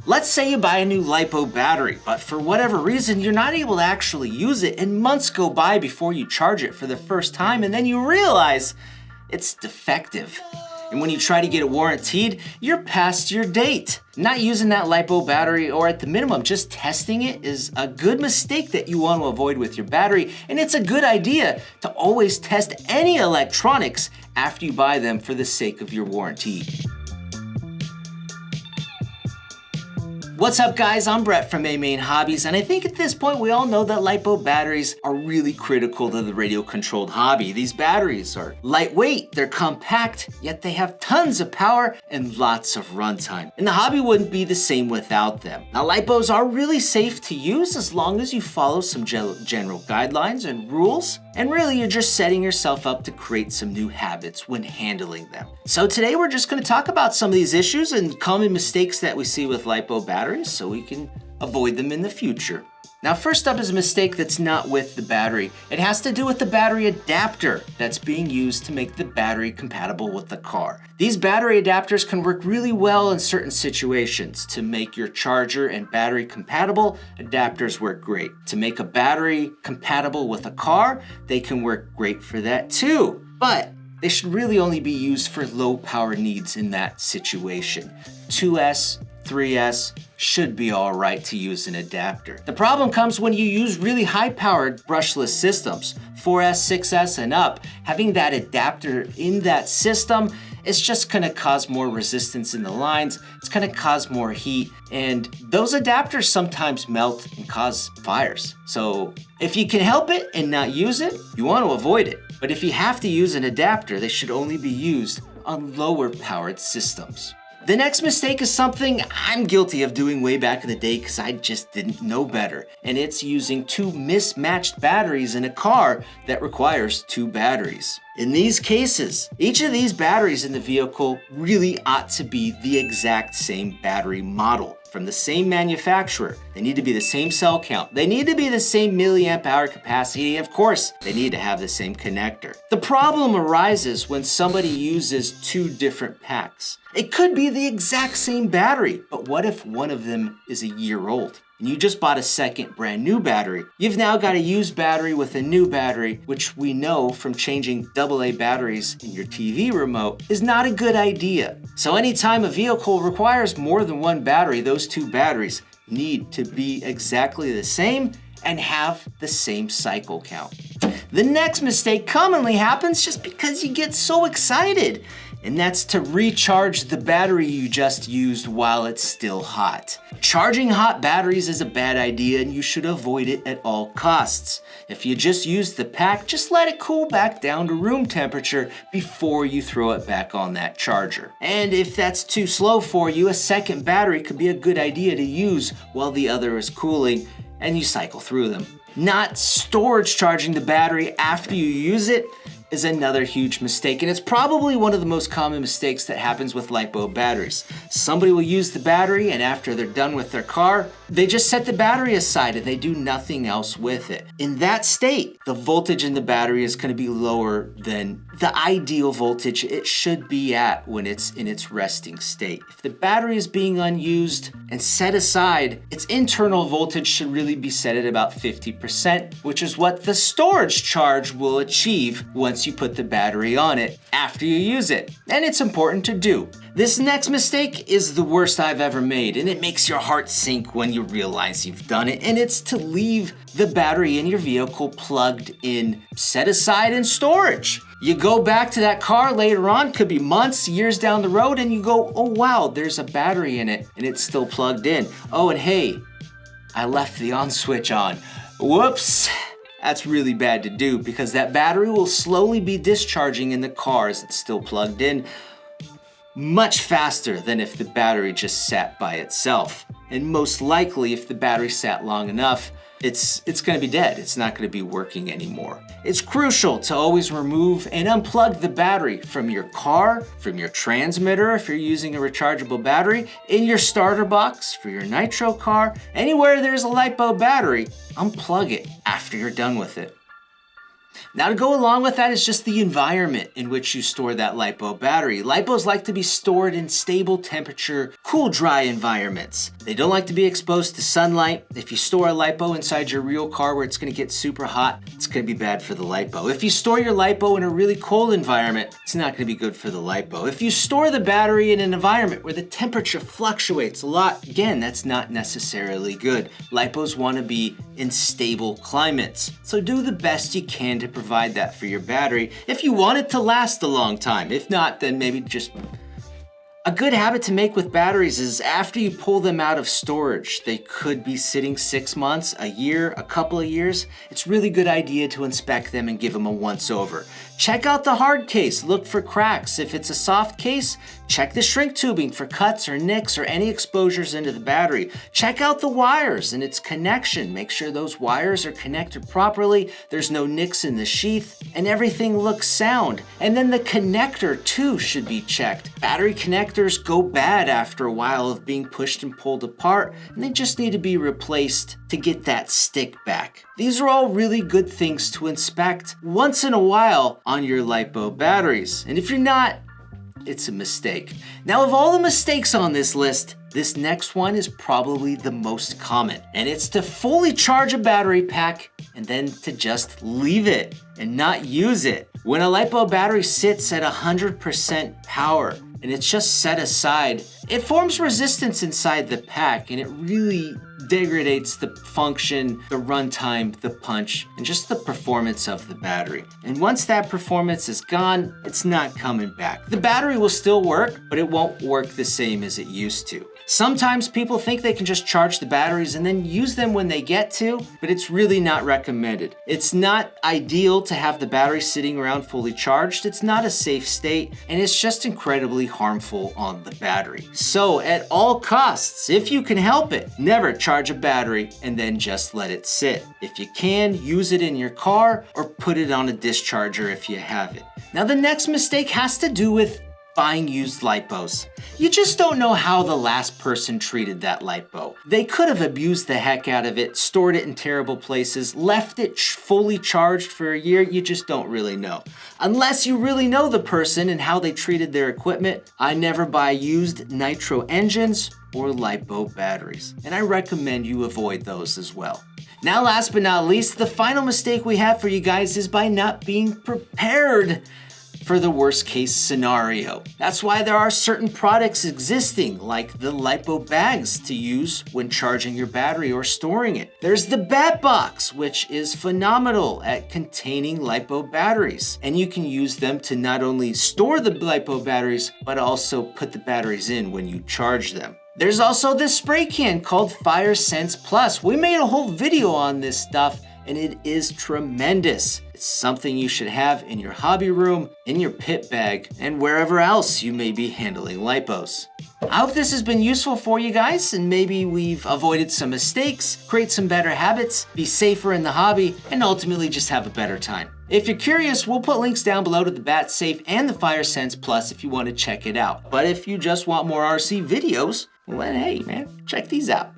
Let's say you buy a new LiPo battery, but for whatever reason, you're not able to actually use it, and months go by before you charge it for the first time, and then you realize it's defective. And when you try to get it warrantied, you're past your date. Not using that LiPo battery, or at the minimum, just testing it, is a good mistake that you want to avoid with your battery, and it's a good idea to always test any electronics after you buy them for the sake of your warranty. What's up guys, I'm Brett from AMain Hobbies, and I think at this point we all know that LiPo batteries are really critical to the radio-controlled hobby. These batteries are lightweight, they're compact, yet they have tons of power and lots of runtime. And the hobby wouldn't be the same without them. Now LiPos are really safe to use as long as you follow some general guidelines and rules, and really you're just setting yourself up to create some new habits when handling them. So today we're just going to talk about some of these issues and common mistakes that we see with LiPo batteries, so we can avoid them in the future. Now first up is a mistake that's not with the battery. It has to do with the battery adapter that's being used to make the battery compatible with the car. These battery adapters can work really well in certain situations. To make your charger and battery compatible, adapters work great. To make a battery compatible with a car, they can work great for that too. But they should really only be used for low power needs in that situation. 2S, 3S should be all right to use an adapter. The problem comes when you use really high-powered brushless systems, 4S, 6S, and up. Having that adapter in that system is just gonna cause more resistance in the lines, it's gonna cause more heat, and those adapters sometimes melt and cause fires. So if you can help it and not use it, you want to avoid it. But if you have to use an adapter, they should only be used on lower powered systems. The next mistake is something I'm guilty of doing way back in the day because I just didn't know better. And it's using two mismatched batteries in a car that requires two batteries. In these cases, each of these batteries in the vehicle really ought to be the exact same battery model from the same manufacturer. They need to be the same cell count. They need to be the same milliamp hour capacity. Of course, they need to have the same connector. The problem arises when somebody uses two different packs. It could be the exact same battery, but what if one of them is a year old? And you just bought a second brand new battery. You've now got a used battery with a new battery, which we know from changing AA batteries in your TV remote is not a good idea. So anytime a vehicle requires more than one battery, those two batteries need to be exactly the same and have the same cycle count. The next mistake commonly happens just because you get so excited, and that's to recharge the battery you just used while it's still hot. Charging hot batteries is a bad idea and you should avoid it at all costs. If you just used the pack, just let it cool back down to room temperature before you throw it back on that charger. And if that's too slow for you, a second battery could be a good idea to use while the other is cooling, and you cycle through them. Not storage charging the battery after you use it is another huge mistake, and it's probably one of the most common mistakes that happens with LiPo batteries. Somebody will use the battery, and after they're done with their car, they just set the battery aside and they do nothing else with it. In that state, the voltage in the battery is going to be lower than the ideal voltage it should be at when it's in its resting state. If the battery is being unused and set aside, its internal voltage should really be set at about 50%, which is what the storage charge will achieve once you put the battery on it after you use it. And it's important to do. This next mistake is the worst I've ever made, and it makes your heart sink when you realize you've done it, and it's to leave the battery in your vehicle plugged in, set aside in storage. You go back to that car later on, could be months, years down the road, and you go, oh wow, there's a battery in it, and it's still plugged in. Oh, and hey, I left the on switch on. Whoops. That's really bad to do because that battery will slowly be discharging in the car as it's still plugged in, much faster than if the battery just sat by itself. And most likely, if the battery sat long enough, it's gonna be dead. It's not gonna be working anymore. It's crucial to always remove and unplug the battery from your car, from your transmitter if you're using a rechargeable battery, in your starter box for your nitro car, anywhere there's a LiPo battery, unplug it after you're done with it. Now to go along with that is just the environment in which you store that LiPo battery. LiPos like to be stored in stable temperature, cool, dry environments. They don't like to be exposed to sunlight. If you store a LiPo inside your real car where it's gonna get super hot, it's gonna be bad for the LiPo. If you store your LiPo in a really cold environment, it's not gonna be good for the LiPo. If you store the battery in an environment where the temperature fluctuates a lot, again, that's not necessarily good. LiPos wanna be in stable climates. So do the best you can to provide that for your battery if you want it to last a long time. If not, then maybe just... A good habit to make with batteries is after you pull them out of storage, they could be sitting 6 months, a year, a couple of years. It's a really good idea to inspect them and give them a once over. Check out the hard case, look for cracks. If it's a soft case, check the shrink tubing for cuts or nicks or any exposures into the battery. Check out the wires and its connection. Make sure those wires are connected properly, there's no nicks in the sheath, and everything looks sound. And then the connector too should be checked. Battery connectors go bad after a while of being pushed and pulled apart, and they just need to be replaced to get that stick back. These are all really good things to inspect once in a while on your LiPo batteries. And if you're not, it's a mistake. Now, of all the mistakes on this list, this next one is probably the most common, and it's to fully charge a battery pack and then to just leave it and not use it. When a LiPo battery sits at 100% power and it's just set aside, it forms resistance inside the pack, and it really degrades the function, the runtime, the punch, and just the performance of the battery. And once that performance is gone, it's not coming back. The battery will still work, but it won't work the same as it used to. Sometimes people think they can just charge the batteries and then use them when they get to, but it's really not recommended. It's not ideal to have the battery sitting around fully charged. It's not a safe state, and it's just incredibly harmful on the battery. So at all costs, if you can help it, never charge a battery and then just let it sit. If you can, use it in your car or put it on a discharger if you have it. Now the next mistake has to do with buying used LiPos. You just don't know how the last person treated that LiPo. They could have abused the heck out of it, stored it in terrible places, left it fully charged for a year. You just don't really know. Unless you really know the person and how they treated their equipment, I never buy used nitro engines or LiPo batteries, and I recommend you avoid those as well. Now, last but not least, the final mistake we have for you guys is by not being prepared for the worst case scenario. That's why there are certain products existing, like the LiPo bags to use when charging your battery or storing it. There's the Bat Box, which is phenomenal at containing LiPo batteries. And you can use them to not only store the LiPo batteries, but also put the batteries in when you charge them. There's also this spray can called Fire Sense Plus. We made a whole video on this stuff, and it is tremendous. It's something you should have in your hobby room, in your pit bag, and wherever else you may be handling LiPos. I hope this has been useful for you guys, and maybe we've avoided some mistakes, create some better habits, be safer in the hobby, and ultimately just have a better time. If you're curious, we'll put links down below to the Bat Safe and the Fire Sense Plus if you want to check it out. But if you just want more RC videos, well then hey man, check these out.